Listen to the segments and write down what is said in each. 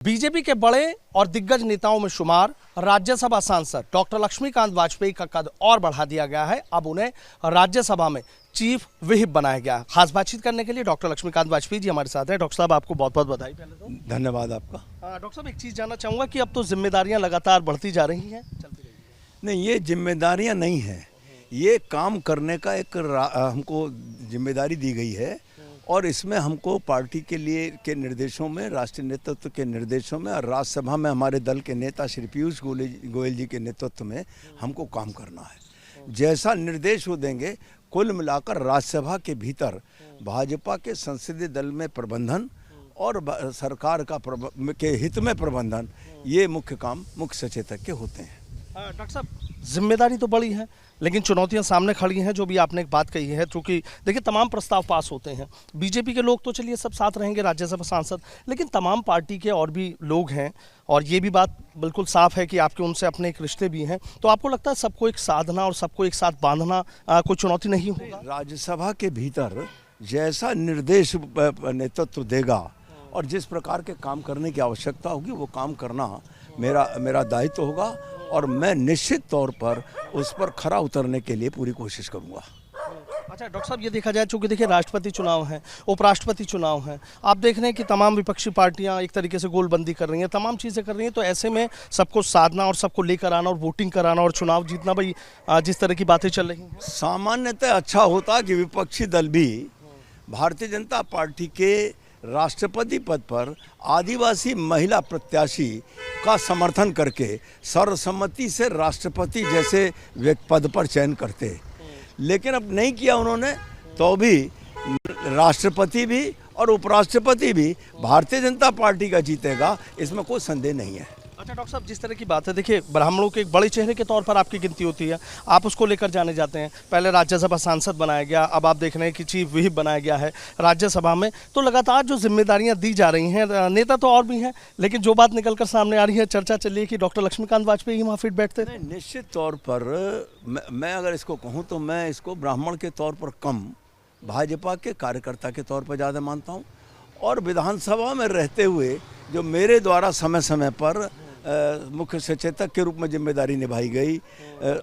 BJP के बड़े और दिग्गज नेताओं में शुमार राज्यसभा सांसद डॉक्टर लक्ष्मीकांत वाजपेयी का कद और बढ़ा दिया गया है। अब उन्हें राज्यसभा में चीफ व्हिप बनाया गया। खास बातचीत करने के लिए डॉक्टर लक्ष्मीकांत वाजपेयी जी हमारे साथ हैं। डॉक्टर साहब, आपको बहुत बहुत बधाई। पहले तो धन्यवाद आपका। डॉक्टर साहब, एक चीज़ जानना चाहूँगा कि अब तो जिम्मेदारियाँ लगातार बढ़ती जा रही हैं, चलती रही है। नहीं, ये जिम्मेदारियां नहीं हैं, ये काम करने का एक हमको जिम्मेदारी दी गई है और इसमें हमको पार्टी के लिए के निर्देशों में, राष्ट्रीय नेतृत्व के निर्देशों में और राज्यसभा में हमारे दल के नेता श्री पीयूष गोयल जी के नेतृत्व में हमको काम करना है। जैसा निर्देश वो देंगे, कुल मिलाकर राज्यसभा के भीतर भाजपा के संसदीय दल में प्रबंधन और सरकार का के हित में प्रबंधन, ये मुख्य काम मुख्य सचेतक के होते हैं। डॉक्टर साहब, जिम्मेदारी तो बड़ी है लेकिन चुनौतियां सामने खड़ी हैं। जो भी आपने एक बात कही है, क्योंकि देखिए तमाम प्रस्ताव पास होते हैं। बीजेपी के लोग तो चलिए सब साथ रहेंगे, राज्यसभा सांसद, लेकिन तमाम पार्टी के और भी लोग हैं और ये भी बात बिल्कुल साफ है कि आपके उनसे अपने एक रिश्ते भी हैं। तो आपको लगता है सबको एक साधना और सबको एक साथ बांधना कोई चुनौती नहीं होगा? राज्यसभा के भीतर जैसा निर्देश नेतृत्व देगा और जिस प्रकार के काम करने की आवश्यकता होगी वो काम करना मेरा दायित्व होगा और मैं निश्चित तौर पर उस पर खरा उतरने के लिए पूरी कोशिश करूंगा। अच्छा डॉक्टर साहब, ये देखा जाए चूँकि देखिए राष्ट्रपति चुनाव है, उपराष्ट्रपति चुनाव है, आप देख रहे हैं कि तमाम विपक्षी पार्टियां एक तरीके से गोलबंदी कर रही हैं, तमाम चीज़ें कर रही हैं। तो ऐसे में सबको साधना और सबको लेकर आना और वोटिंग कराना और चुनाव जीतना, भाई जिस तरह की बातें चल रही हैं, सामान्यतः अच्छा होता कि विपक्षी दल भी भारतीय जनता पार्टी के राष्ट्रपति पद पर आदिवासी महिला प्रत्याशी का समर्थन करके सर्वसम्मति से राष्ट्रपति जैसे पद पर चयन करते, लेकिन अब नहीं किया उन्होंने। तो भी राष्ट्रपति भी और उपराष्ट्रपति भी भारतीय जनता पार्टी का जीतेगा, इसमें कोई संदेह नहीं है। अच्छा डॉक्टर साहब, जिस तरह की बात है, देखिए ब्राह्मणों के एक बड़े चेहरे के तौर पर आपकी गिनती होती है, आप उसको लेकर जाने जाते हैं। पहले राज्यसभा सांसद बनाया गया, अब आप देख रहे हैं कि चीफ व्हिप बनाया गया है राज्यसभा में। तो लगातार जो जिम्मेदारियां दी जा रही हैं, नेता तो और भी हैं, लेकिन जो बात निकल कर सामने आ रही है, चर्चा चल रही है कि डॉक्टर लक्ष्मीकांत वाजपेयी वहाँ फिट बैठते थे। निश्चित तौर पर मैं अगर इसको कहूँ तो मैं इसको ब्राह्मण के तौर पर कम, भाजपा के कार्यकर्ता के तौर पर ज़्यादा मानता हूँ। और विधानसभा में रहते हुए जो मेरे द्वारा समय समय पर मुख्य सचेतक के रूप में जिम्मेदारी निभाई गई,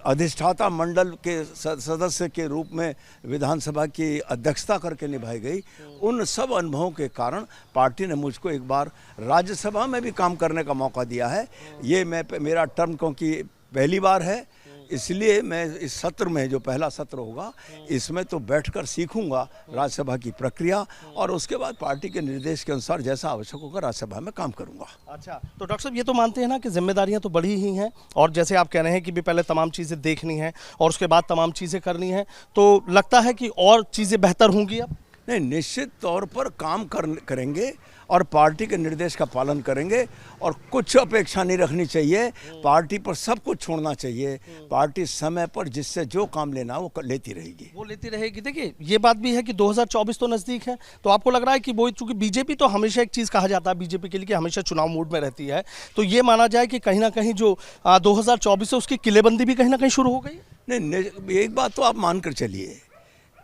अधिष्ठाता मंडल के सदस्य के रूप में विधानसभा की अध्यक्षता करके निभाई गई, उन सब अनुभवों के कारण पार्टी ने मुझको एक बार राज्यसभा में भी काम करने का मौका दिया है। ये मेरा टर्म क्योंकि पहली बार है, इसलिए मैं इस सत्र में, जो पहला सत्र होगा, इसमें तो बैठकर सीखूंगा राज्यसभा की प्रक्रिया और उसके बाद पार्टी के निर्देश के अनुसार जैसा आवश्यक होगा राज्यसभा में काम करूंगा। अच्छा, तो डॉक्टर साहब ये तो मानते हैं ना कि जिम्मेदारियां तो बड़ी ही हैं और जैसे आप कह रहे हैं कि भी पहले तमाम चीज़ें देखनी हैं और उसके बाद तमाम चीज़ें करनी हैं, तो लगता है कि और चीज़ें बेहतर होंगी अब? नहीं, निश्चित तौर पर काम करेंगे और पार्टी के निर्देश का पालन करेंगे और कुछ अपेक्षा नहीं रखनी चाहिए। पार्टी पर सब कुछ छोड़ना चाहिए। पार्टी समय पर जिससे जो काम लेना वो लेती रहेगी। देखिए ये बात भी है कि 2024 तो नज़दीक है, तो आपको लग रहा है कि वो, चूंकि बीजेपी तो हमेशा एक चीज़ कहा जाता है बीजेपी के लिए कि हमेशा चुनाव मूड में रहती है, तो ये माना जाए कि कहीं ना कहीं जो 2024 है उसकी किलेबंदी भी कहीं ना कहीं शुरू हो गई? नहीं, एक बात तो आप मान कर चलिए,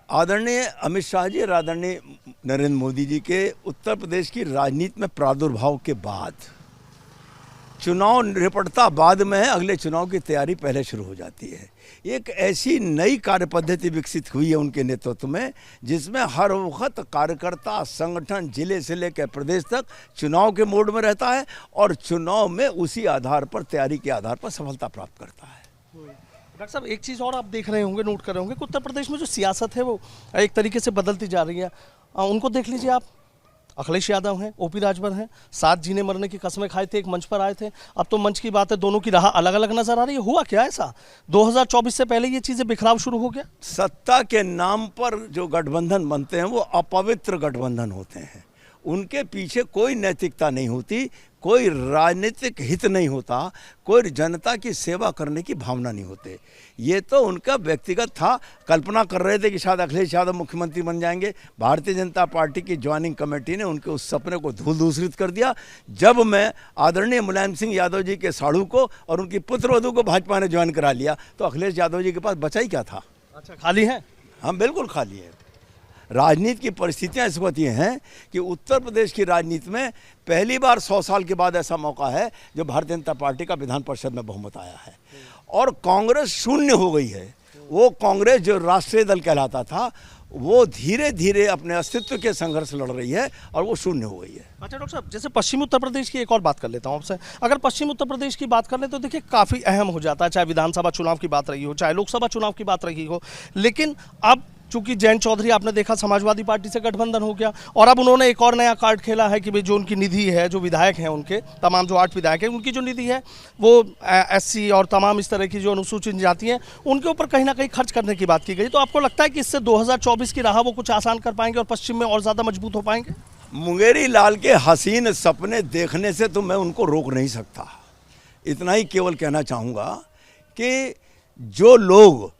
आदरणीय अमित शाह जी और आदरणीय नरेंद्र मोदी जी के उत्तर प्रदेश की राजनीति में प्रादुर्भाव के बाद चुनाव निपटता बाद में है, अगले चुनाव की तैयारी पहले शुरू हो जाती है। एक ऐसी नई कार्य पद्धति विकसित हुई है उनके नेतृत्व में, जिसमें हर वक्त कार्यकर्ता, संगठन जिले से लेकर प्रदेश तक चुनाव के मोड में रहता है और चुनाव में उसी आधार पर, तैयारी के आधार पर सफलता प्राप्त करता है। डॉक्टर साहब, एक चीज़ और आप देख रहे होंगे, नोट कर रहे होंगे कि उत्तर प्रदेश में जो सियासत है वो एक तरीके से बदलती जा रही है। उनको देख लीजिए आप, अखिलेश यादव हैं, ओपी राजभर हैं, साथ जीने मरने की कसमें खाए थे, एक मंच पर आए थे। अब तो मंच की बात है, दोनों की राह अलग अलग नजर आ रही है। हुआ क्या ऐसा 2024 से पहले ये चीज़ें बिखराव शुरू हो गया? सत्ता के नाम पर जो गठबंधन बनते हैं वो अपवित्र गठबंधन होते हैं। उनके पीछे कोई नैतिकता नहीं होती, कोई राजनीतिक हित नहीं होता, कोई जनता की सेवा करने की भावना नहीं होते। ये तो उनका व्यक्तिगत था, कल्पना कर रहे थे कि शायद अखिलेश यादव मुख्यमंत्री बन जाएंगे। भारतीय जनता पार्टी की ज्वाइनिंग कमेटी ने उनके उस सपने को धूल दूसरित कर दिया। जब मैं आदरणीय मुलायम सिंह यादव जी के साड़ू को और उनकी पुत्रवधू को भाजपा ने ज्वाइन करा लिया, तो अखिलेश यादव जी के पास बचा ही क्या था? अच्छा, खाली है? हाँ, बिल्कुल खाली है। राजनीति की परिस्थितियां इस वक्त ये हैं कि उत्तर प्रदेश की राजनीति में पहली बार 100 साल के बाद ऐसा मौका है जो भारतीय जनता पार्टी का विधान परिषद में बहुमत आया है और कांग्रेस शून्य हो गई है। वो कांग्रेस जो राष्ट्रीय दल कहलाता था वो धीरे धीरे अपने अस्तित्व के संघर्ष लड़ रही है और वो शून्य हो गई है। अच्छा डॉक्टर साहब, जैसे पश्चिमी उत्तर प्रदेश की एक और बात कर लेता हूँ आपसे। अगर पश्चिम उत्तर प्रदेश की बात कर ले तो देखिए काफ़ी अहम हो जाता है, चाहे विधानसभा चुनाव की बात रही हो, चाहे लोकसभा चुनाव की बात रही हो। लेकिन अब चूंकि जयंत चौधरी आपने देखा समाजवादी पार्टी से गठबंधन हो गया और अब उन्होंने एक और नया कार्ड खेला है कि भाई जो उनकी निधि है, जो विधायक हैं उनके तमाम जो 8 विधायक हैं उनकी जो निधि है वो एससी और तमाम इस तरह की जो अनुसूचित जाति हैं उनके ऊपर कहीं ना कहीं खर्च करने की बात की गई। तो आपको लगता है कि इससे 2024 की राह वो कुछ आसान कर पाएंगे और पश्चिम में और ज़्यादा मजबूत हो पाएंगे? मुंगेरी लाल के हसीन सपने देखने से तो मैं उनको रोक नहीं सकता। इतना ही केवल कहना चाहूँगा कि जो लोग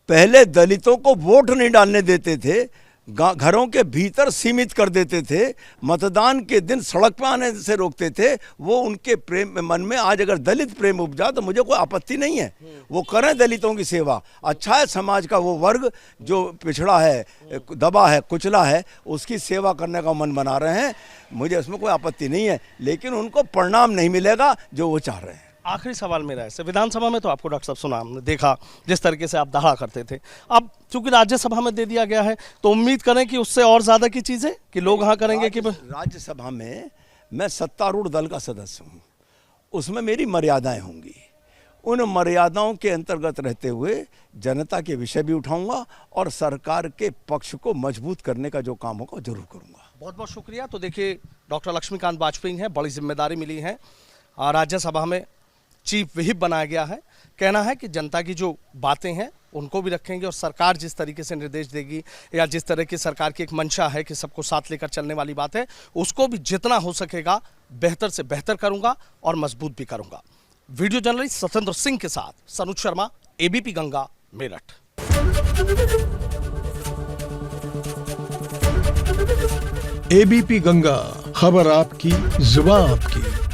पहले दलितों को वोट नहीं डालने देते थे, घरों के भीतर सीमित कर देते थे, मतदान के दिन सड़क पर आने से रोकते थे, वो उनके प्रेम मन में आज अगर दलित प्रेम उपजा तो मुझे कोई आपत्ति नहीं है, वो करें दलितों की सेवा। अच्छा है समाज का वो वर्ग जो पिछड़ा है, दबा है, कुचला है, उसकी सेवा करने का मन बना रहे हैं, मुझे उसमें कोई आपत्ति नहीं है, लेकिन उनको परिणाम नहीं मिलेगा जो वो चाह रहे हैं। आखिरी सवाल मेरा है, विधानसभा में तो आपको डॉक्टर साहब सुना, हमने देखा जिस तरीके से आप दहाड़ा करते थे, अब चूंकि राज्यसभा में दे दिया गया है तो उम्मीद करें कि उससे और ज्यादा की चीजें कि लोग हाँ करेंगे कि राज्यसभा में मैं सत्तारूढ़ दल का सदस्य हूँ, उसमें मेरी मर्यादाएं होंगी, उन मर्यादाओं के अंतर्गत रहते हुए जनता के विषय भी उठाऊंगा और सरकार के पक्ष को मजबूत करने का जो काम होगा जरूर करूंगा। बहुत बहुत शुक्रिया। तो देखिए डॉक्टर लक्ष्मीकांत वाजपेयी हैं, बड़ी जिम्मेदारी मिली है, राज्यसभा में चीफ व्हिप बनाया गया है। कहना है कि जनता की जो बातें हैं उनको भी रखेंगे और सरकार जिस तरीके से निर्देश देगी या जिस तरह की सरकार की एक मंशा है कि सबको साथ लेकर चलने वाली बात है, उसको भी जितना हो सकेगा बेहतर से बेहतर करूंगा और मजबूत भी करूंगा। वीडियो जर्नलिस्ट सत्येंद्र सिंह के साथ सनुज शर्मा, एबीपी गंगा, मेरठ। एबीपी गंगा, खबर आपकी, जुबान आपकी।